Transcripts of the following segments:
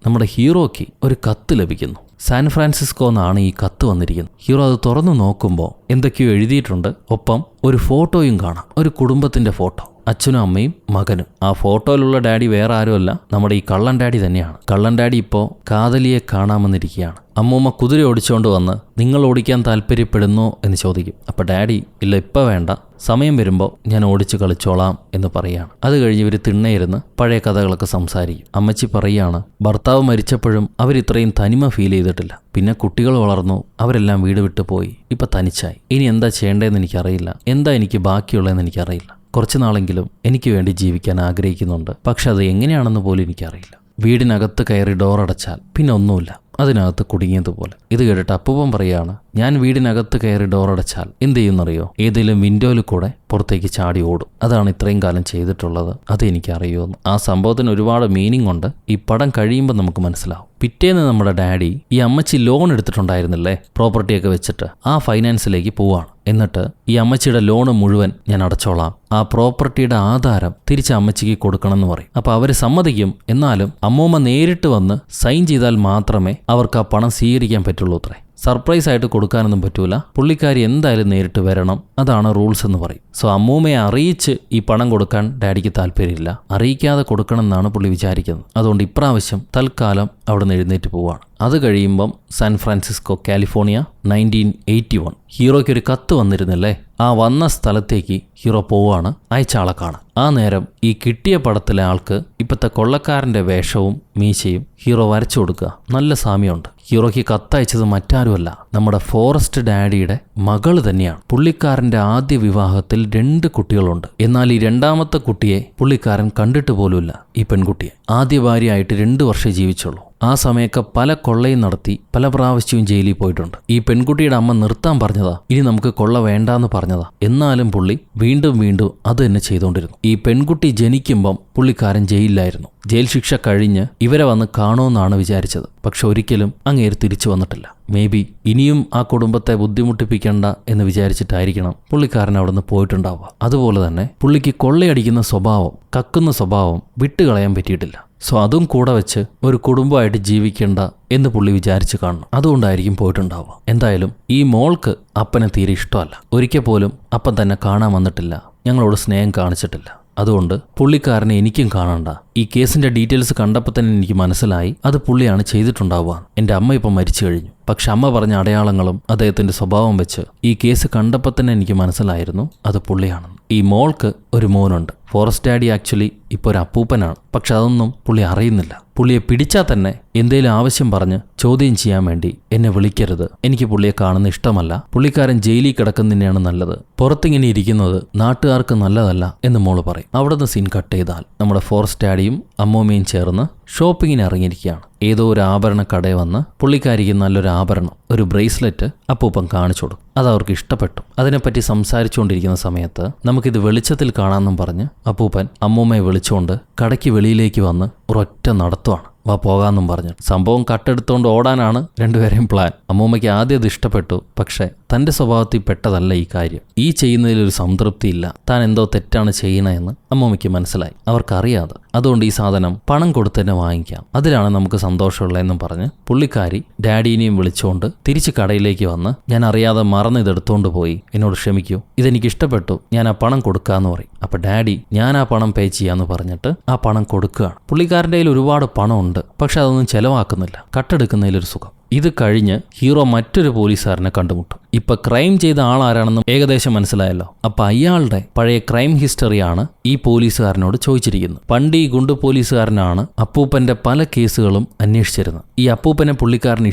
നമ്മുടെ ഹീറോയ്ക്ക് ഒരു കത്ത് ലഭിക്കുന്നു. സാൻ ഫ്രാൻസിസ്കോ എന്നാണ് ഈ കത്ത് വന്നിരിക്കുന്നത്. ഹീറോ അത് തുറന്നു നോക്കുമ്പോൾ എന്തൊക്കെയോ എഴുതിയിട്ടുണ്ട്. ഒപ്പം ഒരു ഫോട്ടോയും കാണാം, ഒരു കുടുംബത്തിന്റെ ഫോട്ടോ, അച്ഛനും അമ്മയും മകനും. ആ ഫോട്ടോയിലുള്ള ഡാഡി വേറെ ആരുമല്ല, നമ്മുടെ ഈ കള്ളൻ ഡാഡി തന്നെയാണ്. കള്ളൻ ഡാഡി ഇപ്പോൾ കാതലിയെ കാണാമെന്നിരിക്കുകയാണ്. അമ്മൂമ്മ കുതിര ഓടിച്ചുകൊണ്ട് വന്ന് നിങ്ങൾ ഓടിക്കാൻ താല്പര്യപ്പെടുന്നോ എന്ന് ചോദിക്കും. അപ്പോൾ ഡാഡി ഇല്ല, ഇപ്പം വേണ്ട, സമയം വരുമ്പോൾ ഞാൻ ഓടിച്ച് കളിച്ചോളാം എന്ന് പറയുകയാണ്. അത് കഴിഞ്ഞ് ഇവർ തിണ്ണയിരുന്ന് പഴയ കഥകളൊക്കെ സംസാരിക്കും. അമ്മച്ചി പറയുകയാണ്, ഭർത്താവ് മരിച്ചപ്പോഴും അവരിത്രയും തനിമ ഫീൽ ചെയ്തിട്ടില്ല. പിന്നെ കുട്ടികൾ വളർന്നു, അവരെല്ലാം വീട് വിട്ടു പോയി, ഇപ്പം തനിച്ചായി. ഇനി എന്താ ചെയ്യേണ്ടതെന്ന് എനിക്കറിയില്ല, എന്താ എനിക്ക് ബാക്കിയുള്ളതെന്ന് എനിക്കറിയില്ല. കുറച്ചു നാളെങ്കിലും എനിക്ക് വേണ്ടി ജീവിക്കാൻ ആഗ്രഹിക്കുന്നുണ്ട്, പക്ഷെ അത് എങ്ങനെയാണെന്ന് പോലും എനിക്കറിയില്ല. വീടിനകത്ത് കയറി ഡോറടച്ചാൽ പിന്നെ ഒന്നുമില്ല, അതിനകത്ത് കുടുങ്ങിയതുപോലെ. ഇത് കേട്ടിട്ട് അപ്പൂപ്പൻ പറയാണ്, ഞാൻ വീടിനകത്ത് കയറി ഡോറടച്ചാൽ എന്ത് ചെയ്യുമെന്നറിയോ? ഏതെങ്കിലും വിൻഡോയിൽ കൂടെ പുറത്തേക്ക് ചാടി ഓടും. അതാണ് ഇത്രയും കാലം ചെയ്തിട്ടുള്ളത്, അത് എനിക്കറിയുമെന്ന്. ആ സംഭവത്തിന് ഒരുപാട് മീനിങ് ഉണ്ട്. ഈ പടം കഴിയുമ്പോൾ നമുക്ക് മനസ്സിലാവും. പിറ്റേന്ന് നമ്മുടെ ഡാഡി ഈ അമ്മച്ചി ലോൺ എടുത്തിട്ടുണ്ടായിരുന്നില്ലേ, പ്രോപ്പർട്ടിയൊക്കെ വെച്ചിട്ട്, ആ ഫൈനാൻസിലേക്ക് പോവാണ്. എന്നിട്ട് ഈ അമ്മച്ചിയുടെ ലോണ് മുഴുവൻ ഞാൻ അടച്ചോളാം, ആ പ്രോപ്പർട്ടിയുടെ ആധാരം തിരിച്ച് അമ്മച്ചിക്ക് കൊടുക്കണം എന്ന് പറയും. അപ്പോൾ അവർ സമ്മതിക്കും. എന്നാലും അമ്മൂമ്മ നേരിട്ട് വന്ന് സൈൻ ചെയ്താൽ മാത്രമേ അവർക്ക് ആ പണം സ്വീകരിക്കാൻ പറ്റുള്ളൂ അത്രേ. സർപ്രൈസ് ആയിട്ട് കൊടുക്കാനൊന്നും പറ്റൂല, പുള്ളിക്കാരി എന്തായാലും നേരിട്ട് വരണം, അതാണ് റൂൾസ് എന്ന് പറയും. സോ അമ്മൂമ്മയെ അറിയിച്ച് ഈ പണം കൊടുക്കാൻ ഡാഡിക്ക് താല്പര്യമില്ല, അറിയിക്കാതെ കൊടുക്കണം എന്നാണ് പുള്ളി വിചാരിക്കുന്നത്. അതുകൊണ്ട് ഇപ്രാവശ്യം തൽക്കാലം അവിടെ നിന്ന് എഴുന്നേറ്റ് പോവാണ്. അത് കഴിയുമ്പം സാൻ ഫ്രാൻസിസ്കോ, കാലിഫോർണിയ, 1981. ഹീറോയ്ക്ക് ഒരു കത്ത് വന്നിരുന്നില്ലേ, ആ വന്ന സ്ഥലത്തേക്ക് ഹീറോ പോവാണ്, അയച്ചാളെ കാണാൻ. ആ നേരം ഈ കിട്ടിയ പടത്തിലെ ആൾക്ക് ഇപ്പോഴത്തെ കൊള്ളക്കാരൻ്റെ വേഷവും മീശയും ഹീറോ വരച്ചു കൊടുക്കുക. നല്ല സാമ്യമുണ്ട്. ഹീറോയ്ക്ക് കത്തയച്ചത് മറ്റാരുമല്ല, നമ്മുടെ ഫോറസ്റ്റ് ഡാഡിയുടെ മകള് തന്നെയാണ്. പുള്ളിക്കാരൻ്റെ ആദ്യ വിവാഹത്തിൽ 2 കുട്ടികളുണ്ട്. എന്നാൽ ഈ രണ്ടാമത്തെ കുട്ടിയെ പുള്ളിക്കാരൻ കണ്ടിട്ട് പോലുമില്ല. ഈ പെൺകുട്ടിയെ ആദ്യ ഭാര്യയായിട്ട് 2 വർഷം ജീവിച്ചുള്ളൂ. ആ സമയമൊക്കെ പല കൊള്ളയും നടത്തി പല പ്രാവശ്യവും ജയിലിൽ പോയിട്ടുണ്ട്. ഈ പെൺകുട്ടിയുടെ അമ്മ നിർത്താൻ പറഞ്ഞതാ, ഇനി നമുക്ക് കൊള്ള വേണ്ടാന്ന് പറഞ്ഞതാ. എന്നാലും പുള്ളി വീണ്ടും വീണ്ടും അത് തന്നെ ചെയ്തുകൊണ്ടിരുന്നു. ഈ പെൺകുട്ടി ജനിക്കുമ്പം പുള്ളിക്കാരൻ ജയിലിലായിരുന്നു. ജയിൽ ശിക്ഷ കഴിഞ്ഞ് ഇവരെ വന്ന് കാണുമെന്നാണ് വിചാരിച്ചത്. പക്ഷെ ഒരിക്കലും അങ്ങേര് തിരിച്ചു വന്നിട്ടില്ല. മേ ബി ഇനിയും ആ കുടുംബത്തെ ബുദ്ധിമുട്ടിപ്പിക്കണ്ട എന്ന് വിചാരിച്ചിട്ടായിരിക്കണം പുള്ളിക്കാരൻ അവിടെ നിന്ന് പോയിട്ടുണ്ടാവുക. അതുപോലെ തന്നെ പുള്ളിക്ക് കൊള്ളയടിക്കുന്ന സ്വഭാവം, കക്കുന്ന സ്വഭാവം വിട്ടുകളയാൻ പറ്റിയിട്ടില്ല. സോ അതും കൂടെ വെച്ച് ഒരു കുടുംബമായിട്ട് ജീവിക്കേണ്ട എന്ന് പുള്ളി വിചാരിച്ച് കാണണം. അതുകൊണ്ടായിരിക്കും പോയിട്ടുണ്ടാവുക. എന്തായാലും ഈ മോൾക്ക് അപ്പനെ തീരെ ഇഷ്ടമല്ല. ഒരിക്കൽ പോലും അപ്പൻ തന്നെ കാണാൻ വന്നിട്ടില്ല, ഞങ്ങളോട് സ്നേഹം കാണിച്ചിട്ടില്ല. അതുകൊണ്ട് പുള്ളിക്കാരനെ എനിക്കും കാണണ്ട. ഈ കേസിന്റെ ഡീറ്റെയിൽസ് കണ്ടപ്പോൾ തന്നെ എനിക്ക് മനസ്സിലായി അത് പുള്ളിയാണ് ചെയ്തിട്ടുണ്ടാവുക. എൻ്റെ അമ്മ ഇപ്പം മരിച്ചു കഴിഞ്ഞു, പക്ഷെ അമ്മ പറഞ്ഞ അടയാളങ്ങളും അദ്ദേഹത്തിന്റെ സ്വഭാവം വെച്ച് ഈ കേസ് കണ്ടപ്പോൾ തന്നെ എനിക്ക് മനസ്സിലായിരുന്നു അത് പുള്ളിയാണെന്ന്. ഈ മോൾക്ക് ഒരു മോനുണ്ട്. ഫോറസ്റ്റ് ഡാഡി ആക്ച്വലി ഇപ്പോൾ ഒരു അപ്പൂപ്പനാണ്, പക്ഷെ അതൊന്നും പുള്ളി അറിയുന്നില്ല. പുള്ളിയെ പിടിച്ചാൽ തന്നെ എന്തേലും ആവശ്യം പറഞ്ഞ് ചോദ്യം ചെയ്യാൻ വേണ്ടി എന്നെ വിളിക്കരുത്, എനിക്ക് പുള്ളിയെ കാണുന്ന ഇഷ്ടമല്ല, പുള്ളിക്കാരൻ ജയിലിൽ കിടക്കുന്നതിനെയാണ് നല്ലത്, പുറത്തിങ്ങനെ ഇരിക്കുന്നത് നാട്ടുകാർക്ക് നല്ലതല്ല എന്ന് മോള് പറയും. അവിടെ നിന്ന് സീൻ കട്ട് ചെയ്താൽ നമ്മുടെ ഫോറസ്റ്റ് ഡാഡിയും അമ്മൂമ്മയും ചേർന്ന് ഷോപ്പിങ്ങിന് ഇറങ്ങിയിരിക്കുകയാണ്. ഏതോ ഒരു ആഭരണ കടയിൽ വന്ന് പുള്ളിക്കാരിക്ക് നല്ലൊരു ആഭരണം, ഒരു ബ്രേസ്ലെറ്റ് അപ്പൂപ്പൻ കാണിച്ചു കൊടുക്കും. അത് അവർക്ക് ഇഷ്ടപ്പെട്ടു. അതിനെപ്പറ്റി സംസാരിച്ചുകൊണ്ടിരിക്കുന്ന സമയത്ത് നമുക്കിത് വെളിച്ചത്തിൽ കാണാമെന്നും പറഞ്ഞ് അപ്പൂപ്പൻ അമ്മൂമ്മയെ വിളിച്ചുകൊണ്ട് കടയ്ക്ക് വെളിയിലേക്ക് വന്ന് ഒരൊറ്റ നടത്തുവാണ്. വാ പോകാമെന്നും പറഞ്ഞു. സംഭവം കട്ടെടുത്തുകൊണ്ട് ഓടാനാണ് രണ്ടുപേരെയും പ്ലാൻ. അമ്മൂമ്മയ്ക്ക് ആദ്യം ഇത് ഇഷ്ടപ്പെട്ടു, പക്ഷെ തൻ്റെ സ്വഭാവത്തിൽ പെട്ടതല്ല ഈ കാര്യം. ഈ ചെയ്യുന്നതിലൊരു സംതൃപ്തിയില്ല, താൻ എന്തോ തെറ്റാണ് ചെയ്യണമെന്ന് അമ്മൂമ്മയ്ക്ക് മനസ്സിലായി. അവർക്കറിയാതെ. അതുകൊണ്ട് ഈ സാധനം പണം കൊടുത്ത് തന്നെ വാങ്ങിക്കാം, അതിലാണ് നമുക്ക് സന്തോഷമുള്ളതെന്നും പറഞ്ഞ് പുള്ളിക്കാരി ഡാഡീനെയും വിളിച്ചുകൊണ്ട് തിരിച്ച് കടയിലേക്ക് വന്ന്, ഞാൻ അറിയാതെ മറന്ന് ഇതെടുത്തുകൊണ്ട് പോയി, എന്നോട് ക്ഷമിക്കൂ, ഇതെനിക്ക് ഇഷ്ടപ്പെട്ടു, ഞാൻ ആ പണം കൊടുക്കാമെന്ന് പറയും. അപ്പം ഡാഡി ഞാൻ ആ പണം പേ ചെയ്യാമെന്ന് പറഞ്ഞിട്ട് ആ പണം കൊടുക്കുകയാണ്. പുള്ളിക്കാരൻ്റെ കയ്യിൽ ഒരുപാട് പണമുണ്ട്, പക്ഷെ അതൊന്നും ചെലവാക്കുന്നില്ല. കട്ടെടുക്കുന്നതിലൊരു സുഖം. ഇത് കഴിഞ്ഞ് ഹീറോ മറ്റൊരു പോലീസുകാരനെ കണ്ടുമുട്ടും. ഇപ്പൊ ക്രൈം ചെയ്ത ആളാരാണെന്നും ഏകദേശം മനസ്സിലായല്ലോ. അപ്പൊ അയാളുടെ പഴയ ക്രൈം ഹിസ്റ്ററിയാണ് ഈ പോലീസുകാരനോട് ചോദിച്ചിരിക്കുന്നത്. പണ്ട് ഈ ഗുണ്ടു പോലീസുകാരനാണ് അപ്പൂപ്പന്റെ പല കേസുകളും അന്വേഷിച്ചിരുന്നത്. ഈ അപ്പൂപ്പനെ പുള്ളിക്കാരന്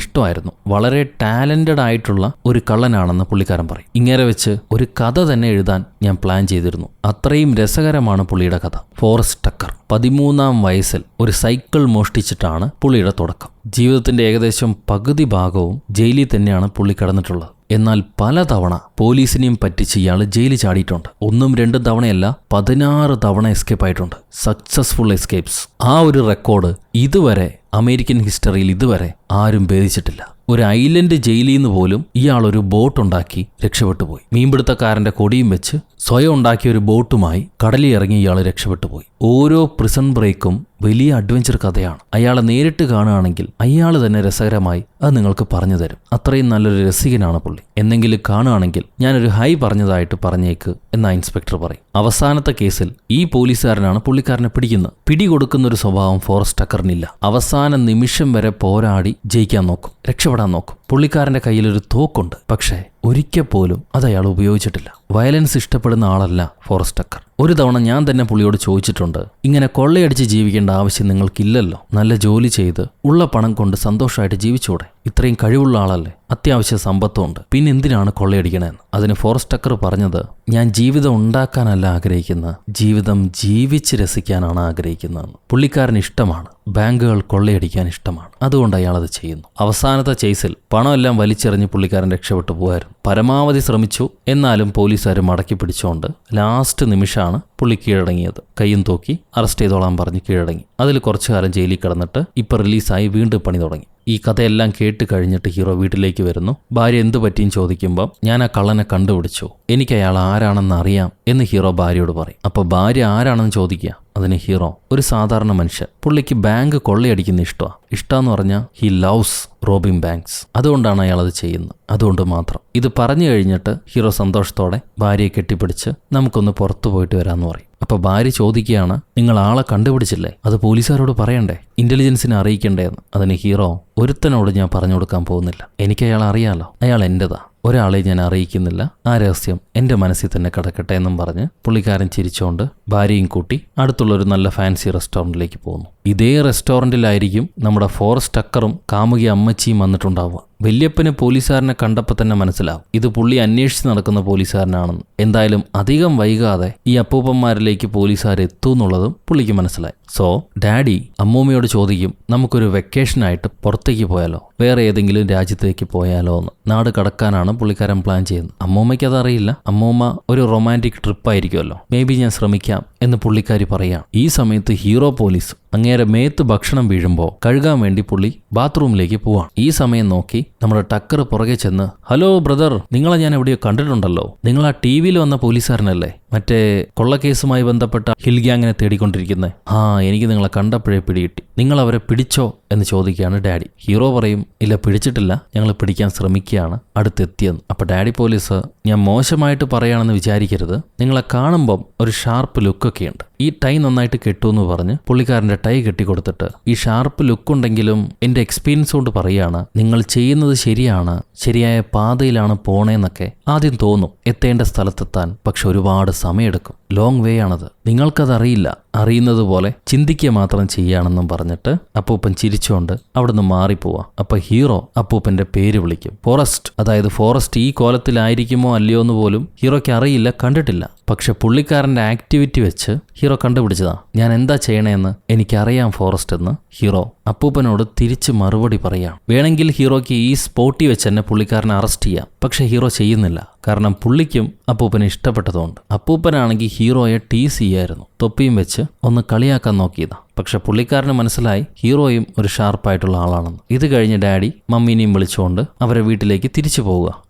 ഇഷ്ടമായിരുന്നു. വളരെ ടാലന്റഡ് ആയിട്ടുള്ള ഒരു കള്ളനാണെന്ന് പുള്ളിക്കാരൻ പറയും. ഇങ്ങനെ വെച്ച് ഒരു കഥ തന്നെ എഴുതാൻ ഞാൻ പ്ലാൻ ചെയ്തിരുന്നു. അത്രയും രസകരമാണ് പുള്ളിയുടെ കഥ. ഫോറസ്റ്റ് ടക്കർ 13-ാം വയസ്സിൽ ഒരു സൈക്കിൾ മോഷ്ടിച്ചിട്ടാണ് പുള്ളിയുടെ തുടക്കം. ജീവിതത്തിന്റെ ഏകദേശം പകുതി ഭാഗവും ജയിലിൽ തന്നെയാണ് പുള്ളി കിടന്നിട്ടുള്ളത്. എന്നാൽ പലതവണ പോലീസിനെയും പറ്റിച്ച് ഇയാൾ ജയിലിൽ ചാടിയിട്ടുണ്ട്. 1-2 തവണയല്ല, 16 തവണ എസ്കേപ്പ് ആയിട്ടുണ്ട്. Successful escapes. ആ ഒരു റെക്കോർഡ് ഇതുവരെ അമേരിക്കൻ ഹിസ്റ്ററിയിൽ ഇതുവരെ ആരും ഭേദിച്ചിട്ടില്ല. ഒരു ഐലൻഡ് ജയിലിൽ നിന്ന് പോലും ഇയാൾ ഒരു ബോട്ടുണ്ടാക്കി രക്ഷപ്പെട്ടുപോയി. മീൻപിടുത്തക്കാരന്റെ കൊടിയും വെച്ച് സ്വയം ഉണ്ടാക്കിയ ഒരു ബോട്ടുമായി കടലിൽ ഇറങ്ങി ഇയാൾ രക്ഷപ്പെട്ടുപോയി. ഓരോ പ്രിസൺ ബ്രേക്കും വലിയ അഡ്വഞ്ചർ കഥയാണ്. അയാളെ നേരിട്ട് കാണുകയാണെങ്കിൽ അയാൾ തന്നെ രസകരമായി അത് നിങ്ങൾക്ക് പറഞ്ഞു തരും. അത്രയും നല്ലൊരു രസികനാണ് പുള്ളി. എന്തെങ്കിലും കാണുകയാണെങ്കിൽ ഞാനൊരു ഹൈ പറഞ്ഞതായിട്ട് പറഞ്ഞേക്ക് എന്നാ ഇൻസ്പെക്ടർ പറയും. അവസാനത്തെ കേസിൽ ഈ പോലീസുകാരനാണ് പുള്ളിക്കാരനെ പിടിക്കുന്നത്. പിടികൊടുക്കുന്ന ഒരു സ്വഭാവം ഫോറസ്റ്റ് ടക്കറിനില്ല. അവസാന നിമിഷം വരെ പോരാടി ജയിക്കാൻ നോക്കും, രക്ഷപ്പെടാൻ നോക്കും. പുള്ളിക്കാരന്റെ കയ്യിലൊരു തോക്കുണ്ട്, പക്ഷേ ഒരിക്കൽ പോലും അത് അയാൾ ഉപയോഗിച്ചിട്ടില്ല. വയലൻസ് ഇഷ്ടപ്പെടുന്ന ആളല്ല ഫോറസ്റ്റ് ടക്കർ. ഒരു തവണ ഞാൻ തന്നെ പുള്ളിയോട് ചോദിച്ചിട്ടുണ്ട്, ഇങ്ങനെ കൊള്ളയടിച്ച് ജീവിക്കേണ്ട ആവശ്യം നിങ്ങൾക്കില്ലല്ലോ, നല്ല ജോലി ചെയ്ത് ഉള്ള പണം കൊണ്ട് സന്തോഷമായിട്ട് ജീവിച്ചൂടെ? ഇത്രയും കഴിവുള്ള ആളല്ലേ, അത്യാവശ്യ സമ്പത്തുമുണ്ട്, പിന്നെ എന്തിനാണ് കൊള്ളയടിക്കണേന്ന്? അതിന് ഫോറസ്റ്റ് ടക്കർ പറഞ്ഞത്, ഞാൻ ജീവിതം ഉണ്ടാക്കാനല്ല ആഗ്രഹിക്കുന്നത്, ജീവിതം ജീവിച്ച് രസിക്കാനാണ് ആഗ്രഹിക്കുന്നതെന്ന്. പുള്ളിക്കാരന് ഇഷ്ടമാണ്, ബാങ്കുകൾ കൊള്ളയടിക്കാൻ ഇഷ്ടമാണ്, അതുകൊണ്ട് അയാളത് ചെയ്യുന്നു. അവസാനത്തെ ചേസിൽ പണമെല്ലാം വലിച്ചെറിഞ്ഞ് പുള്ളിക്കാരൻ രക്ഷപ്പെട്ടു പോയായിരുന്നു. പരമാവധി ശ്രമിച്ചു, എന്നാലും പോലീസുകാർ മടക്കി പിടിച്ചുകൊണ്ട് ലാസ്റ്റ് നിമിഷമാണ് പുള്ളി കീഴടങ്ങിയത്. കയ്യും തൂക്കി അറസ്റ്റ് ചെയ്തോളാൻ പറഞ്ഞ് കീഴടങ്ങി. അതിൽ കുറച്ചു കാലം ജയിലിൽ കിടന്നിട്ട് ഇപ്പം റിലീസായി വീണ്ടും പണി തുടങ്ങി. ഈ കഥയെല്ലാം കേട്ട് കഴിഞ്ഞിട്ട് ഹീറോ വീട്ടിലേക്ക് വരുന്നു. ഭാര്യ എന്തു പറ്റിയും ചോദിക്കുമ്പോൾ ഞാൻ ആ കള്ളനെ കണ്ടുപിടിച്ചു, എനിക്ക് അയാൾ ആരാണെന്ന് അറിയാം എന്ന് ഹീറോ ഭാര്യയോട് പറയും. അപ്പോൾ ഭാര്യ ആരാണെന്ന് ചോദിക്കുക. അതിന് ഹീറോ, ഒരു സാധാരണ മനുഷ്യൻ, പുള്ളിക്ക് ബാങ്ക് കൊള്ളയടിക്കുന്ന ഇഷ്ടമെന്ന് പറഞ്ഞാൽ ഹി ലവ്സ് റോബിംഗ് ബാങ്ക്സ്, അതുകൊണ്ടാണ് അയാൾ അത് ചെയ്യുന്നത്, അതുകൊണ്ട് മാത്രം. ഇത് പറഞ്ഞു കഴിഞ്ഞിട്ട് ഹീറോ സന്തോഷത്തോടെ ഭാര്യയെ കെട്ടിപ്പിടിച്ച് നമുക്കൊന്ന് പുറത്തു പോയിട്ട് വരാമെന്ന് പറയും. അപ്പോൾ ഭാര്യ ചോദിക്കുകയാണ്, നിങ്ങൾ ആളെ കണ്ടുപിടിച്ചില്ലേ, അത് പോലീസുകാരോട് പറയണ്ടേ, ഇന്റലിജൻസിനെ അറിയിക്കണ്ടേന്ന്? അതിന് ഹീറോ, ഒരുത്തനോട് ഞാൻ പറഞ്ഞു കൊടുക്കാൻ പോകുന്നില്ല, എനിക്ക് അയാൾ അറിയാലോ, അയാൾ എൻ്റെതാ, ഒരാളെ ഞാൻ അറിയിക്കുന്നില്ല, ആ രഹസ്യം എൻ്റെ മനസ്സിൽ തന്നെ കിടക്കട്ടെ എന്നും പറഞ്ഞ് പുള്ളിക്കാരൻ ചിരിച്ചുകൊണ്ട് ഭാര്യയും കൂട്ടി അടുത്തുള്ളൊരു നല്ല ഫാൻസി റെസ്റ്റോറൻറ്റിലേക്ക് പോകുന്നു. ഇതേ റെസ്റ്റോറൻറ്റിലായിരിക്കും നമ്മുടെ ഫോറസ്റ്റ് ടക്കറും കാമുകി അമ്മച്ചിയും വന്നിട്ടുണ്ടാവുക. വല്യപ്പന് പോലീസുകാരനെ കണ്ടപ്പോൾ തന്നെ മനസ്സിലാവും ഇത് പുള്ളി അന്വേഷിച്ച് നടക്കുന്ന പോലീസുകാരനാണെന്ന്. എന്തായാലും അധികം വൈകാതെ ഈ അപ്പൂപ്പന്മാരിലേക്ക് പോലീസുകാർ എത്തുമെന്നുള്ളതും പുള്ളിക്ക് മനസ്സിലായി. സോ ഡാഡി അമ്മൂമ്മയോട് ചോദിക്കും, നമുക്കൊരു വെക്കേഷനായിട്ട് പുറത്തേക്ക് പോയാലോ, വേറെ ഏതെങ്കിലും രാജ്യത്തേക്ക് പോയാലോ എന്ന്. നാട് കടക്കാനാണ് പുള്ളിക്കാരൻ പ്ലാൻ ചെയ്യുന്നത്. അമ്മൂമ്മയ്ക്ക് അതറിയില്ല. അമ്മൂമ്മ ഒരു റൊമാൻറ്റിക് ട്രിപ്പായിരിക്കുമല്ലോ, മേ ബി ഞാൻ ശ്രമിക്കാം എന്ന് പുള്ളിക്കാരി പറയാം. ഈ സമയത്ത് ഹീറോ പോലീസ് അങ്ങേരെ മേത്ത് ഭക്ഷണം വീഴുമ്പോൾ കഴുകാൻ വേണ്ടി പുള്ളി ബാത്റൂമിലേക്ക് പോവാണ്. ഈ സമയം നോക്കി നമ്മുടെ ടക്കർ പുറകെ ചെന്ന്, ഹലോ ബ്രദർ, നിങ്ങളെ ഞാൻ എവിടെയോ കണ്ടിട്ടുണ്ടല്ലോ, നിങ്ങൾ ആ ടി വിയിൽ വന്ന പോലീസുകാരനല്ലേ, മറ്റേ കൊള്ളക്കേസുമായി ബന്ധപ്പെട്ട ഹിൽ ഗ്യാങ്ങിനെ തേടിക്കൊണ്ടിരിക്കുന്നത്? ആ, എനിക്ക് നിങ്ങളെ കണ്ടപ്പോഴേ പിടികിട്ടി, നിങ്ങൾ അവരെ പിടിച്ചോ എന്ന് ചോദിക്കുകയാണ് ഡാഡി. ഹീറോ പറയും, ഇല്ല പിടിച്ചിട്ടില്ല, ഞങ്ങൾ പിടിക്കാൻ ശ്രമിക്കുകയാണ്, അടുത്തെത്തിയെന്ന്. അപ്പോൾ ഡാഡി പോലീസ്, ഞാൻ മോശമായിട്ട് പറയുകയാണെന്ന് വിചാരിക്കരുത്, നിങ്ങളെ കാണുമ്പം ഒരു ഷാർപ്പ് ലുക്കൊക്കെയുണ്ട്, ഈ ടൈ നന്നായിട്ട് കെട്ടുമെന്ന് പറഞ്ഞ് പുള്ളിക്കാരൻ്റെ ടൈ കെട്ടിക്കൊടുത്തിട്ട്, ഈ ഷാർപ്പ് ലുക്കുണ്ടെങ്കിലും എൻ്റെ എക്സ്പീരിയൻസ് കൊണ്ട് പറയുകയാണ്, നിങ്ങൾ ചെയ്യുന്നത് ശരിയാണ്, ശരിയായ പാതയിലാണ് പോണേന്നൊക്കെ ആദ്യം തോന്നും, എത്തേണ്ട സ്ഥലത്തെത്താൻ പക്ഷെ ഒരുപാട് സമയമെടുക്കും, ലോങ് വേ ആണത്, നിങ്ങൾക്കതറിയില്ല, അറിയുന്നത് പോലെ ചിന്തിക്കുക മാത്രം ചെയ്യാണെന്നും പറഞ്ഞിട്ട് അപ്പൂപ്പൻ ചിരിച്ചുകൊണ്ട് അവിടുന്ന് മാറിപ്പോവാ. അപ്പൊ ഹീറോ അപ്പൂപ്പന്റെ പേര് വിളിക്കും, ഫോറസ്റ്റ്. അതായത് ഫോറസ്റ്റ് ഈ കോലത്തിലായിരിക്കുമോ അല്ലയോ എന്ന് പോലും ഹീറോയ്ക്ക് അറിയില്ല, കണ്ടിട്ടില്ല. പക്ഷെ പുള്ളിക്കാരന്റെ ആക്ടിവിറ്റി വെച്ച് ഹീറോ കണ്ടുപിടിച്ചതാ, ഞാൻ എന്താ ചെയ്യണേന്ന് എനിക്കറിയാം ഫോറസ്റ്റ് എന്ന് ഹീറോ അപ്പൂപ്പനോട് തിരിച്ച് മറുപടി പറയാം. വേണമെങ്കിൽ ഹീറോയ്ക്ക് ഈ സ്പോട്ടിൽ വെച്ച് തന്നെ പുള്ളിക്കാരനെ അറസ്റ്റ് ചെയ്യാം, പക്ഷെ ഹീറോ ചെയ്യുന്നില്ല. കാരണം പുള്ളിക്കും അപ്പൂപ്പനെ ഇഷ്ടപ്പെട്ടതുകൊണ്ട്. അപ്പൂപ്പനാണെങ്കിൽ ഹീറോയെ ടീസ് ചെയ്യായിരുന്നു, തൊപ്പിയും വെച്ച് ഒന്ന് കളിയാക്കാൻ നോക്കിയതാ. പക്ഷെ പുള്ളിക്കാരന് മനസ്സിലായി ഹീറോയും ഒരു ഷാർപ്പായിട്ടുള്ള ആളാണെന്ന്. ഇത് കഴിഞ്ഞ് ഡാഡി മമ്മീനെയും വിളിച്ചുകൊണ്ട് അവരെ വീട്ടിലേക്ക് തിരിച്ചു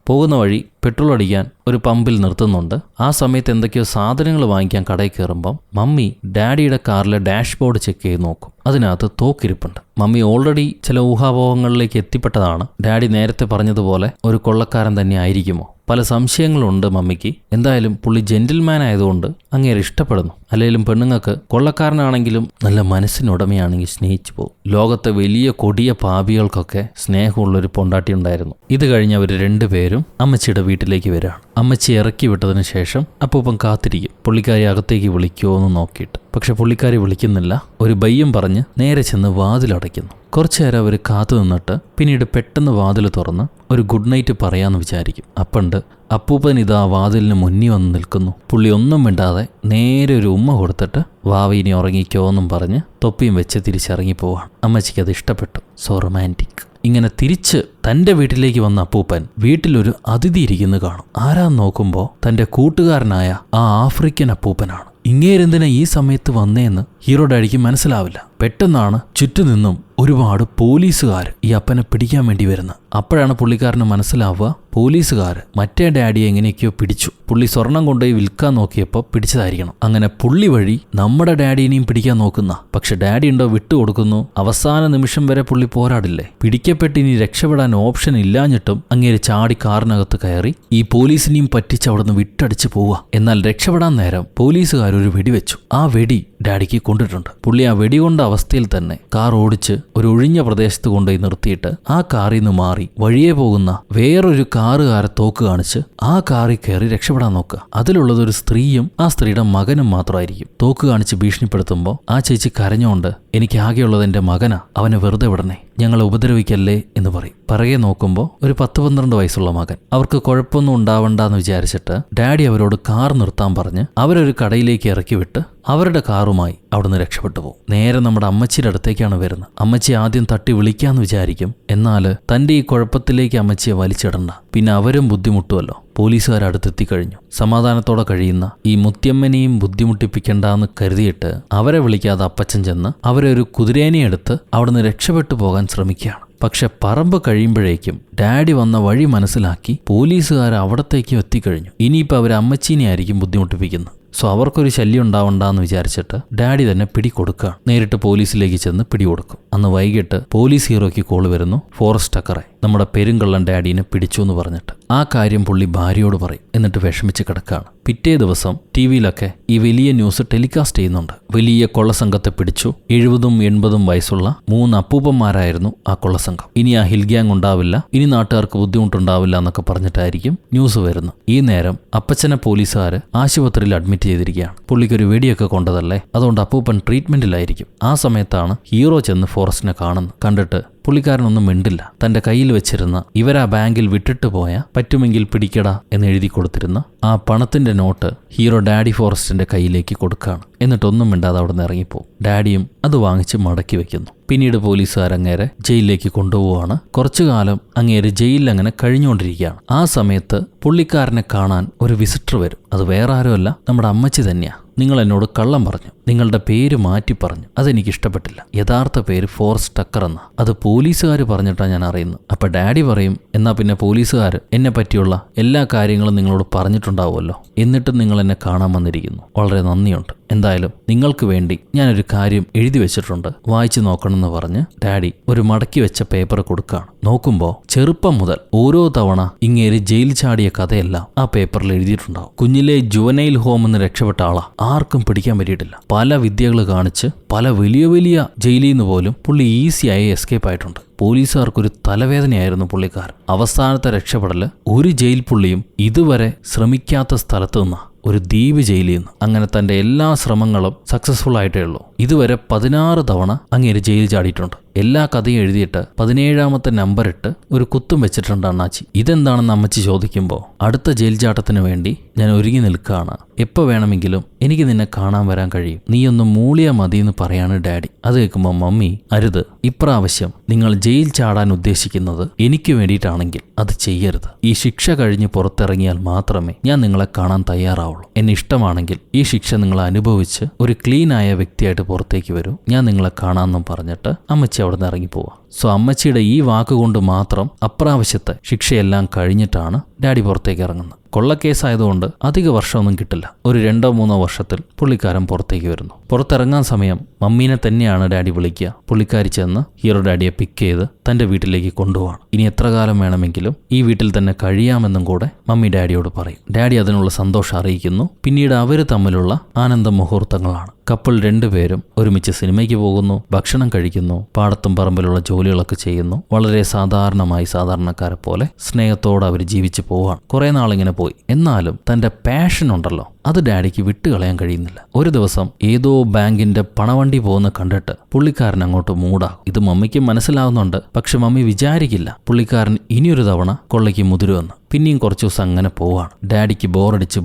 പോകുന്ന വഴി പെട്രോൾ അടിക്കാൻ ഒരു പമ്പിൽ നിർത്തുന്നുണ്ട്. ആ സമയത്ത് എന്തൊക്കെയോ സാധനങ്ങൾ വാങ്ങിക്കാൻ കടയിൽ കയറുമ്പം മമ്മി ഡാഡിയുടെ കാറിലെ ഡാഷ്ബോർഡ് ചെക്ക് ചെയ്ത് നോക്കും. അതിനകത്ത് തോക്കിരിപ്പുണ്ട്. മമ്മി ഓൾറെഡി ചില ഊഹാപോഹങ്ങളിലേക്ക് എത്തിപ്പെട്ടതാണ്. ഡാഡി നേരത്തെ പറഞ്ഞതുപോലെ ഒരു കൊള്ളക്കാരൻ തന്നെ ആയിരിക്കുമോ? പല സംശയങ്ങളുണ്ട് മമ്മിക്ക്. എന്തായാലും പുള്ളി ജെന്റിൽമാൻ ആയതുകൊണ്ട് അങ്ങേരെ ഇഷ്ടപ്പെടുന്നു. അല്ലെങ്കിലും പെണ്ണുങ്ങൾക്ക് കൊള്ളക്കാരനാണെങ്കിലും നല്ല മനസ്സിനുടമയാണെങ്കിൽ സ്നേഹിച്ചു പോകും. ലോകത്തെ വലിയ കൊടിയ പാപികൾക്കൊക്കെ സ്നേഹമുള്ളൊരു പൊണ്ടാട്ടി ഉണ്ടായിരുന്നു. ഇത് കഴിഞ്ഞ് അവർ രണ്ടുപേരും അമ്മച്ചിയുടെ വീട്ടിലേക്ക് വരികയാണ്. അമ്മച്ചി ഇറക്കി വിട്ടതിന് ശേഷം അപ്പൂപ്പൻ കാത്തിരിക്കും പുള്ളിക്കാരി അകത്തേക്ക് വിളിക്കുമോ എന്ന് നോക്കിയിട്ട്. പക്ഷെ പുള്ളിക്കാരി വിളിക്കുന്നില്ല. ഒരു ബയ്യം പറഞ്ഞ് നേരെ ചെന്ന് വാതിലടയ്ക്കുന്നു. കുറച്ചു നേരം അവർ കാത്തു നിന്നിട്ട് പിന്നീട് പെട്ടെന്ന് വാതിൽ തുറന്ന് ഒരു ഗുഡ് നൈറ്റ് പറയാമെന്ന് വിചാരിക്കും. അപ്പണ്ട് അപ്പൂപ്പൻ ഇതാ വാതിലിന് മുന്നിൽ വന്ന് നിൽക്കുന്നു. പുള്ളി ഒന്നും മിണ്ടാതെ നേരെ ഒരു ഉമ്മ കൊടുത്തിട്ട് വാവീനി ഉറങ്ങിക്കോ എന്നും പറഞ്ഞ് തൊപ്പിയും വെച്ച് തിരിച്ചിറങ്ങിപ്പോവാണ്. അമ്മച്ചിക്ക് അത് ഇഷ്ടപ്പെട്ടു. So romantic. ഇങ്ങനെ തിരിച്ച് തൻ്റെ വീട്ടിലേക്ക് വന്ന അപ്പൂപ്പൻ വീട്ടിലൊരു അതിഥി ഇരിക്കുന്നു കാണും. ആരാന്ന് നോക്കുമ്പോൾ തൻ്റെ കൂട്ടുകാരനായ ആ ആഫ്രിക്കൻ അപ്പൂപ്പനാണ്. ഇങ്ങേരെന്തിനാ ഈ സമയത്ത് വന്നേന്ന് ഹീറോ ഡാഡിക്ക് മനസ്സിലാവില്ല. പെട്ടെന്നാണ് ചുറ്റുനിന്നും ഒരുപാട് പോലീസുകാർ ഈ അപ്പനെ പിടിക്കാൻ വേണ്ടി വരുന്നത്. അപ്പോഴാണ് പുള്ളിക്കാരന് മനസ്സിലാവുക പോലീസുകാർ മറ്റേ ഡാഡിയെ എങ്ങനെയൊക്കെയോ പിടിച്ചു. പുള്ളി സ്വർണം കൊണ്ടുപോയി വിൽക്കാൻ നോക്കിയപ്പോൾ പിടിച്ചതായിരിക്കണം. അങ്ങനെ പുള്ളി വഴി നമ്മുടെ ഡാഡിനെയും പിടിക്കാൻ നോക്കുന്ന, പക്ഷെ ഡാഡി ഉണ്ടോ വിട്ടുകൊടുക്കുന്നു. അവസാന നിമിഷം വരെ പുള്ളി പോരാടില്ലേ. പിടിക്കപ്പെട്ട് ഇനി രക്ഷപ്പെടാൻ ഓപ്ഷൻ ഇല്ലാഞ്ഞിട്ടും അങ്ങേര് ചാടി കാറിനകത്ത് കയറി ഈ പോലീസിനെയും പറ്റിച്ച് അവിടുന്ന് വിട്ടടിച്ച് പോവുക. എന്നാൽ രക്ഷപ്പെടാൻ നേരം പോലീസുകാർ ഒരു വെടിവെച്ചു. ആ വെടി ഡാഡിക്ക് കൊണ്ടിട്ടുണ്ട്. പുള്ളി ആ വെടികൊണ്ട അവസ്ഥയിൽ തന്നെ കാർ ഓടിച്ച് ഒരു ഒഴിഞ്ഞ പ്രദേശത്ത് കൊണ്ടുപോയി നിർത്തിയിട്ട് ആ കാറിൽ നിന്ന് മാറി വഴിയെ പോകുന്ന വേറൊരു കാറുകാരെ തോക്ക് കാണിച്ച് ആ കാറിൽ കയറി രക്ഷപ്പെടാൻ നോക്കുക. അതിലുള്ളത് ഒരു സ്ത്രീയും ആ സ്ത്രീയുടെ മകനും മാത്രമായിരിക്കും. തോക്ക് കാണിച്ച് ഭീഷണിപ്പെടുത്തുമ്പോൾ ആ ചേച്ചി കരഞ്ഞുകൊണ്ട് എനിക്ക് ആകെയുള്ളത് എൻ്റെ മകനാ, അവനെ വെറുതെ വിടണേ, ഞങ്ങളെ ഉപദ്രവിക്കല്ലേ എന്ന് പറയും. പറയെ നോക്കുമ്പോൾ ഒരു 10-12 വയസ്സുള്ള മകൻ. അവർക്ക് കുഴപ്പമൊന്നും ഉണ്ടാവണ്ടെന്ന് വിചാരിച്ചിട്ട് ഡാഡി അവരോട് കാർ നിർത്താൻ പറഞ്ഞ് അവരൊരു കടയിലേക്ക് ഇറക്കി വിട്ട് അവരുടെ കാറുമായി അവിടുന്ന് രക്ഷപ്പെട്ടു പോകും. നേരെ നമ്മുടെ അമ്മച്ചിയുടെ അടുത്തേക്കാണ് വരുന്നത്. അമ്മച്ചി ആദ്യം തട്ടി വിളിക്കാന്ന് വിചാരിക്കും. എന്നാൽ തൻ്റെ ഈ കുഴപ്പത്തിലേക്ക് അമ്മച്ചിയെ വലിച്ചിടണ്ട, പിന്നെ അവരും ബുദ്ധിമുട്ടുമല്ലോ. പോലീസുകാരടുത്തെത്തിക്കഴിഞ്ഞു. സമാധാനത്തോടെ കഴിയുന്ന ഈ മുത്തിയമ്മനെയും ബുദ്ധിമുട്ടിപ്പിക്കണ്ടെന്ന് കരുതിയിട്ട് അവരെ വിളിക്കാതെ അപ്പച്ചൻ ചെന്ന് അവരെ ഒരു കുതിരേനെ എടുത്ത് അവിടുന്ന് രക്ഷപ്പെട്ടു പോകാൻ ശ്രമിക്കുകയാണ്. പക്ഷെ പറമ്പ് കഴിയുമ്പോഴേക്കും ഡാഡി വന്ന വഴി മനസ്സിലാക്കി പോലീസുകാർ അവിടത്തേക്കും എത്തിക്കഴിഞ്ഞു. ഇനിയിപ്പോൾ അവർ അമ്മച്ചീനെ ആയിരിക്കും ബുദ്ധിമുട്ടിപ്പിക്കുന്നത്. സോ അവർക്കൊരു ശല്യം ഉണ്ടാവണ്ടെന്ന് വിചാരിച്ചിട്ട് ഡാഡി തന്നെ പിടികൊടുക്കുകയാണ്. നേരിട്ട് പോലീസിലേക്ക് ചെന്ന് പിടികൊടുക്കും. അന്ന് വൈകിട്ട് പോലീസ് ഹീറോയ്ക്ക് കോൾ വരുന്നു. ഫോറസ്റ്റ് ടക്കറെ നമ്മുടെ പെരുങ്കള്ളൻ ഡാഡീനെ പിടിച്ചു എന്ന് പറഞ്ഞിട്ട്. ആ കാര്യം പുള്ളി ഭാര്യയോട് പറയും. എന്നിട്ട് വിഷമിച്ച് കിടക്കുകയാണ്. പിറ്റേ ദിവസം ടി വിയിലൊക്കെ ഈ വലിയ ന്യൂസ് ടെലികാസ്റ്റ് ചെയ്യുന്നുണ്ട്. വലിയ കൊള്ളസംഘത്തെ പിടിച്ചു. 70-80 വയസ്സുള്ള 3 അപ്പൂപ്പന്മാരായിരുന്നു ആ കൊള്ളസംഘം. ഇനി ആ ഹിൽ ഗ്യാങ് ഉണ്ടാവില്ല, ഇനി നാട്ടുകാർക്ക് ബുദ്ധിമുട്ടുണ്ടാവില്ല എന്നൊക്കെ പറഞ്ഞിട്ടായിരിക്കും ന്യൂസ് വരുന്നത്. ഈ നേരം അപ്പച്ചനെ പോലീസുകാർ ആശുപത്രിയിൽ അഡ്മിറ്റ് ചെയ്തിരിക്കുകയാണ്. പുള്ളിക്കൊരു വെടിയൊക്കെ കൊണ്ടതല്ലേ, അതുകൊണ്ട് അപ്പൂപ്പൻ ട്രീറ്റ്മെന്റിലായിരിക്കും. ആ സമയത്താണ് ഹീറോ ചെന്ന് ഫോറസ്റ്റിനെ കാണുന്നത്. കണ്ടിട്ട് പുള്ളിക്കാരനൊന്നും മിണ്ടില്ല. തന്റെ കയ്യിൽ വെച്ചിരുന്ന ഇവരാ ബാങ്കിൽ വിട്ടിട്ട് പോയ പറ്റുമെങ്കിൽ പിടിക്കടാ എന്ന് എഴുതി കൊടുത്തിരുന്ന ആ പണത്തിന്റെ നോട്ട് ഹീറോ ഡാഡി ഫോറസ്റ്റിന്റെ കയ്യിലേക്ക് കൊടുക്കുകയാണ്. എന്നിട്ടൊന്നും മിണ്ടാതെ അവിടെ നിന്ന് ഇറങ്ങിപ്പോവും. ഡാഡിയും അത് വാങ്ങിച്ച് മടക്കി വെക്കുന്നു. പിന്നീട് പോലീസുകാരങ്ങേരെ ജയിലിലേക്ക് കൊണ്ടുപോവാണ്. കുറച്ചു കാലം അങ്ങേര് ജയിലിൽ അങ്ങനെ കഴിഞ്ഞുകൊണ്ടിരിക്കുകയാണ്. ആ സമയത്ത് പുള്ളിക്കാരനെ കാണാൻ ഒരു വിസിറ്റർ വരും. അത് വേറെ ആരുമല്ല, നമ്മുടെ അമ്മച്ചി തന്നെയാ. നിങ്ങൾ എന്നോട് കള്ളം പറഞ്ഞു, നിങ്ങളുടെ പേര് മാറ്റി പറഞ്ഞു, അതെനിക്കിഷ്ടപ്പെട്ടില്ല. യഥാർത്ഥ പേര് ഫോറസ്റ്റ് ടക്കർ എന്ന. അത് പോലീസുകാർ പറഞ്ഞിട്ടാണ് ഞാൻ അറിയുന്നത്. അപ്പം ഡാഡി പറയും, എന്നാൽ പിന്നെ പോലീസുകാർ എന്നെ പറ്റിയുള്ള എല്ലാ കാര്യങ്ങളും നിങ്ങളോട് പറഞ്ഞിട്ടുണ്ടാവുമല്ലോ, എന്നിട്ടും നിങ്ങൾ എന്നെ കാണാൻ വന്നിരിക്കുന്നു. വളരെ നന്ദിയുണ്ട്. എന്തായാലും നിങ്ങൾക്ക് വേണ്ടി ഞാനൊരു കാര്യം എഴുതി വെച്ചിട്ടുണ്ട്, വായിച്ചു നോക്കണമെന്ന് പറഞ്ഞ് ഡാഡി ഒരു മടക്കി വെച്ച പേപ്പർ കൊടുക്കുകയാണ്. നോക്കുമ്പോൾ ചെറുപ്പം മുതൽ ഓരോ തവണ ഇങ്ങേര് ജയിൽ ചാടിയ കഥയെല്ലാം ആ പേപ്പറിൽ എഴുതിയിട്ടുണ്ടാവും. കുഞ്ഞിലെ ജുവനൈൽ ഹോം എന്ന് രക്ഷപ്പെട്ട ആളാ, ആർക്കും പിടിക്കാൻ പറ്റിയിട്ടില്ല. പല വിദ്യകൾ കാണിച്ച് പല വലിയ വലിയ ജയിലിൽ നിന്ന് പോലും പുള്ളി ഈസിയായി എസ്കേപ്പ് ആയിട്ടുണ്ട്. പോലീസുകാർക്കൊരു തലവേദനയായിരുന്നു പുള്ളിക്കാരൻ. അവസാനത്തെ രക്ഷപ്പെടല് ഒരു ജയിൽ പുള്ളിയും ഇതുവരെ ശ്രമിക്കാത്ത സ്ഥലത്ത് നിന്നാ, ഒരു ദ്വീപ് ജയിലിൽ നിന്ന്. അങ്ങനെ തൻ്റെ എല്ലാ ശ്രമങ്ങളും സക്സസ്ഫുൾ ആയിട്ടേ ഉള്ളൂ. ഇതുവരെ 16 തവണ അങ്ങേര് ജയിൽ ചാടിയിട്ടുണ്ട്. എല്ലാ കഥയും എഴുതിയിട്ട് 17ാമത്തെ നമ്പർ ഇട്ട് ഒരു കുത്തും വെച്ചിട്ടുണ്ട് അണ്ണാച്ചി. ഇതെന്താണെന്ന് അമ്മച്ചി ചോദിക്കുമ്പോൾ അടുത്ത ജയിൽ ചാട്ടത്തിന് വേണ്ടി ഞാൻ ഒരുങ്ങി നിൽക്കുകയാണ്, എപ്പോൾ വേണമെങ്കിലും എനിക്ക് നിന്നെ കാണാൻ വരാൻ കഴിയും, നീയൊന്ന് മൂളിയാ മതി എന്ന് പറയാണ് ഡാഡി. അത് കേൾക്കുമ്പോൾ മമ്മി, അരുത്, ഇപ്രാവശ്യം നിങ്ങൾ ജയിൽ ചാടാൻ ഉദ്ദേശിക്കുന്നത് എനിക്ക് വേണ്ടിയിട്ടാണെങ്കിൽ അത് ചെയ്യരുത്. ഈ ശിക്ഷ കഴിഞ്ഞ് പുറത്തിറങ്ങിയാൽ മാത്രമേ ഞാൻ നിങ്ങളെ കാണാൻ തയ്യാറാവുള്ളൂ. എന്നെ ഇഷ്ടമാണെങ്കിൽ ഈ ശിക്ഷ നിങ്ങൾ അനുഭവിച്ച് ഒരു ക്ലീനായ വ്യക്തിയായിട്ട് പുറത്തേക്ക് വരൂ, ഞാൻ നിങ്ങളെ കാണാമെന്നും പറഞ്ഞിട്ട് അമ്മച്ചി അവിടെ നിന്ന് ഇറങ്ങിപ്പോവാ. സോ അമ്മച്ചിയുടെ ഈ വാക്കുകൊണ്ട് മാത്രം അപ്രാവശ്യത്തെ ശിക്ഷയെല്ലാം കഴിഞ്ഞിട്ടാണ് ഡാഡി പുറത്തേക്ക് ഇറങ്ങുന്നത്. കൊള്ളക്കേസായതുകൊണ്ട് അധിക വർഷമൊന്നും കിട്ടില്ല. ഒരു 2-3 വർഷത്തിൽ പുള്ളിക്കാരൻ പുറത്തേക്ക് വരുന്നു. പുറത്തിറങ്ങാൻ സമയം മമ്മീനെ തന്നെയാണ് ഡാഡി വിളിക്കുക. പുള്ളിക്കാരി ചെന്ന് ഹീറോ ഡാഡിയെ പിക്ക് ചെയ്ത് തൻ്റെ വീട്ടിലേക്ക് കൊണ്ടുപോവാണ്. ഇനി എത്ര കാലം വേണമെങ്കിലും ഈ വീട്ടിൽ തന്നെ കഴിയാമെന്നും കൂടെ മമ്മി ഡാഡിയോട് പറയും. ഡാഡി അതിനുള്ള സന്തോഷം അറിയിക്കുന്നു. പിന്നീട് അവർ തമ്മിലുള്ള ആനന്ദ മുഹൂർത്തങ്ങളാണ്. കപ്പിൾ 2 പേരും ഒരുമിച്ച് സിനിമയ്ക്ക് പോകുന്നു, ഭക്ഷണം കഴിക്കുന്നു, പാടത്തും പറമ്പിലുള്ള ജോലികളൊക്കെ ചെയ്യുന്നു. വളരെ സാധാരണമായി സാധാരണക്കാരെ പോലെ സ്നേഹത്തോടെ അവർ ജീവിച്ചു പോവാണ്. കുറെ നാളിങ്ങനെ പോയി. എന്നാലും തൻ്റെ പാഷൻ ഉണ്ടല്ലോ, അത് ഡാഡിക്ക് വിട്ടുകളയാൻ കഴിയുന്നില്ല. ഒരു ദിവസം ഏതോ ബാങ്കിന്റെ പണവണ്ടി പോകുന്ന കണ്ടിട്ട് പുള്ളിക്കാരൻ അങ്ങോട്ട് മൂടാകും. ഇത് മമ്മിക്ക് മനസ്സിലാവുന്നുണ്ട്. പക്ഷെ മമ്മി വിചാരിക്കില്ല പുള്ളിക്കാരൻ ഇനിയൊരു തവണ കൊള്ളയ്ക്ക് മുതിരുമെന്ന്. പിന്നെയും കുറച്ച് ദിവസം അങ്ങനെ പോവാണ്. ഡാഡിക്ക് ബോറടിച്ച്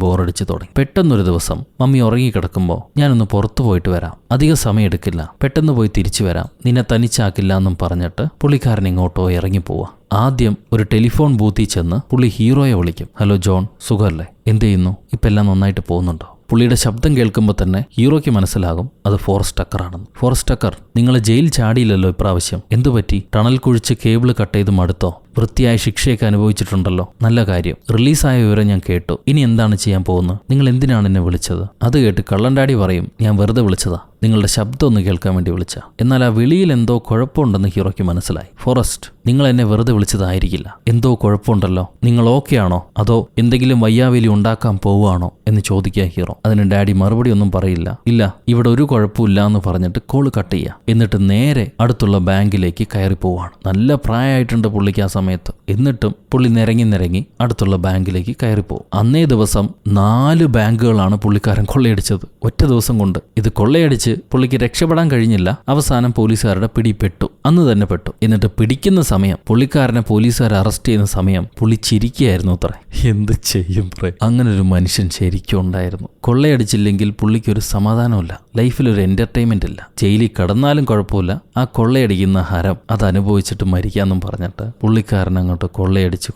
തുടങ്ങി. പെട്ടെന്നൊരു ദിവസം മമ്മി ഉറങ്ങിക്കിടക്കുമ്പോൾ ഞാനൊന്ന് പുറത്തു പോയിട്ട് വരാം, അധികം സമയം എടുക്കില്ല, പെട്ടെന്ന് പോയി തിരിച്ചു വരാം, നിന്നെ തനിച്ചാക്കില്ല എന്നും പറഞ്ഞിട്ട് പുള്ളിക്കാരൻ ഇങ്ങോട്ടോ ഇറങ്ങിപ്പോവാ. ആദ്യം ഒരു ടെലിഫോൺ ബൂത്തിൽ ചെന്ന് പുള്ളി ഹീറോയെ വിളിക്കും. ഹലോ ജോൺ, സുഖമല്ലേ? എന്ത് ചെയ്യുന്നു? ഇപ്പം എല്ലാം നന്നായിട്ട് പോകുന്നുണ്ടോ? പുള്ളിയുടെ ശബ്ദം കേൾക്കുമ്പോൾ തന്നെ ഹീറോയ്ക്ക് മനസ്സിലാകും അത് ഫോറസ്റ്റ് ടക്കറാണെന്ന്. ഫോറസ്റ്റ് ടക്കർ, നിങ്ങൾ ജയിൽ ചാടിയില്ലല്ലോ ഇപ്രാവശ്യം, എന്തുപറ്റി? ടണൽ കുഴിച്ച് കേബിൾ കട്ട് ചെയ്ത് മടുത്തോ? വൃത്തിയായ ശിക്ഷയൊക്കെ അനുഭവിച്ചിട്ടുണ്ടല്ലോ, നല്ല കാര്യം. റിലീസായ വിവരം ഞാൻ കേട്ടു. ഇനി എന്താണ് ചെയ്യാൻ പോകുന്നത്? നിങ്ങൾ എന്തിനാണ് എന്നെ വിളിച്ചത്? അത് കേട്ട് കള്ളൻ ഡാഡി പറയും, ഞാൻ വെറുതെ വിളിച്ചതാ, നിങ്ങളുടെ ശബ്ദം ഒന്ന് കേൾക്കാൻ വേണ്ടി വിളിച്ച. എന്നാൽ ആ വിളിയിൽ എന്തോ കുഴപ്പമുണ്ടെന്ന് ഹീറോയ്ക്ക് മനസ്സിലായി. ഫോറസ്റ്റ്, നിങ്ങൾ എന്നെ വെറുതെ വിളിച്ചതായിരിക്കില്ല, എന്തോ കുഴപ്പമുണ്ടല്ലോ. നിങ്ങൾ ഓക്കെ ആണോ, അതോ എന്തെങ്കിലും വയ്യാവേലി ഉണ്ടാക്കാൻ പോവുകയാണോ എന്ന് ചോദിക്കുക ഹീറോ. അതിന് ഡാഡി മറുപടി ഒന്നും പറയില്ല. ഇല്ല, ഇവിടെ ഒരു കുഴപ്പമില്ല എന്ന് പറഞ്ഞിട്ട് കോള് കട്ട് ചെയ്യുക. എന്നിട്ട് നേരെ അടുത്തുള്ള ബാങ്കിലേക്ക് കയറി പോവാണ്. നല്ല പ്രായമായിട്ടുണ്ട് പുള്ളിക്ക് ആ സമയത്ത്. എന്നിട്ടും പുള്ളി നിരങ്ങി അടുത്തുള്ള ബാങ്കിലേക്ക് കയറിപ്പോവും. അന്നേ ദിവസം 4 ബാങ്കുകളാണ് പുള്ളിക്കാരൻ കൊള്ളയടിച്ചത് ഒറ്റ ദിവസം കൊണ്ട്. ഇത് കൊള്ളയടിച്ച് പുള്ളിക്ക് രക്ഷപ്പെടാൻ കഴിഞ്ഞില്ല. അവസാനം പോലീസുകാരുടെ പിടിപ്പെട്ടു. അന്ന് തന്നെ പെട്ടു. എന്നിട്ട് പിടിക്കുന്ന സമയം, പുള്ളിക്കാരനെ പോലീസുകാർ അറസ്റ്റ് ചെയ്യുന്ന സമയം പുള്ളി ചിരിക്കുകയായിരുന്നു അത്രേ. എന്ത് ചെയ്യും പ്രേ, അങ്ങനെ ഒരു മനുഷ്യൻ ശരിക്കും ഉണ്ടായിരുന്നു. കൊള്ളയടിച്ചില്ലെങ്കിൽ പുള്ളിക്കൊരു സമാധാനമില്ല, ലൈഫിലൊരു എന്റർടൈൻമെന്റ് ഇല്ല. ജയിലിൽ കടന്നാലും കുഴപ്പമില്ല, ആ കൊള്ളയടിക്കുന്ന ഹരം അത് അനുഭവിച്ചിട്ട് മരിക്കാന്നും പറഞ്ഞിട്ട് പുള്ളിക്കാരൻ അങ്ങോട്ട് കൊള്ളയടിച്ച്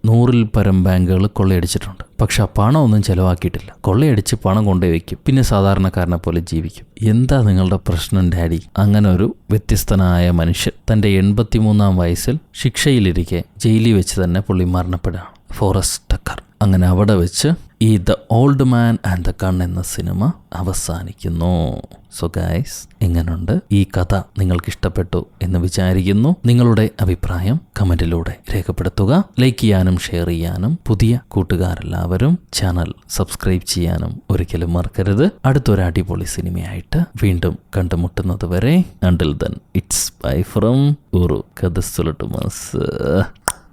100-ൽ പരം ബാങ്കുകൾ കൊള്ളയടിച്ചിട്ടുണ്ട്. പക്ഷെ ആ പണമൊന്നും ചെലവാക്കിയിട്ടില്ല. കൊള്ളയടിച്ച് പണം കൊണ്ടുപോയി വയ്ക്കും, പിന്നെ സാധാരണക്കാരനെ പോലെ ജീവിക്കും. എന്താ നിങ്ങളുടെ പ്രശ്നം ഡാഡി? അങ്ങനെ ഒരു വ്യത്യസ്തനായ മനുഷ്യൻ തൻ്റെ 83-ാം വയസ്സിൽ ശിക്ഷയിലിരിക്കെ ജയിലിൽ വെച്ച് തന്നെ പുള്ളി മരണപ്പെടുകയാണ്. Forest decker. അങ്ങനെ അവിടെ വെച്ച് ഈ the old man and the gun എന്ന സിനിമ അവസാനിക്കുന്നു. സോ ഗൈസ്, എങ്ങനെയുണ്ട് ഈ കഥ? നിങ്ങൾക്ക് ഇഷ്ടപ്പെട്ടു എന്ന് വിചാരിക്കുന്നു. നിങ്ങളുടെ അഭിപ്രായം കമന്റിലൂടെ രേഖപ്പെടുത്തുക. ലൈക്ക് ചെയ്യാനും ഷെയർ ചെയ്യാനും പുതിയ കൂട്ടുകാരെല്ലാവരും ചാനൽ സബ്സ്ക്രൈബ് ചെയ്യാനും ഒരിക്കലും മറക്കരുത്. അടുത്തൊരു അടിപൊളി സിനിമയായിട്ട് വീണ്ടും കണ്ടുമുട്ടുന്നത് വരെ, until then, it's bye from Uru Kadasulattumas.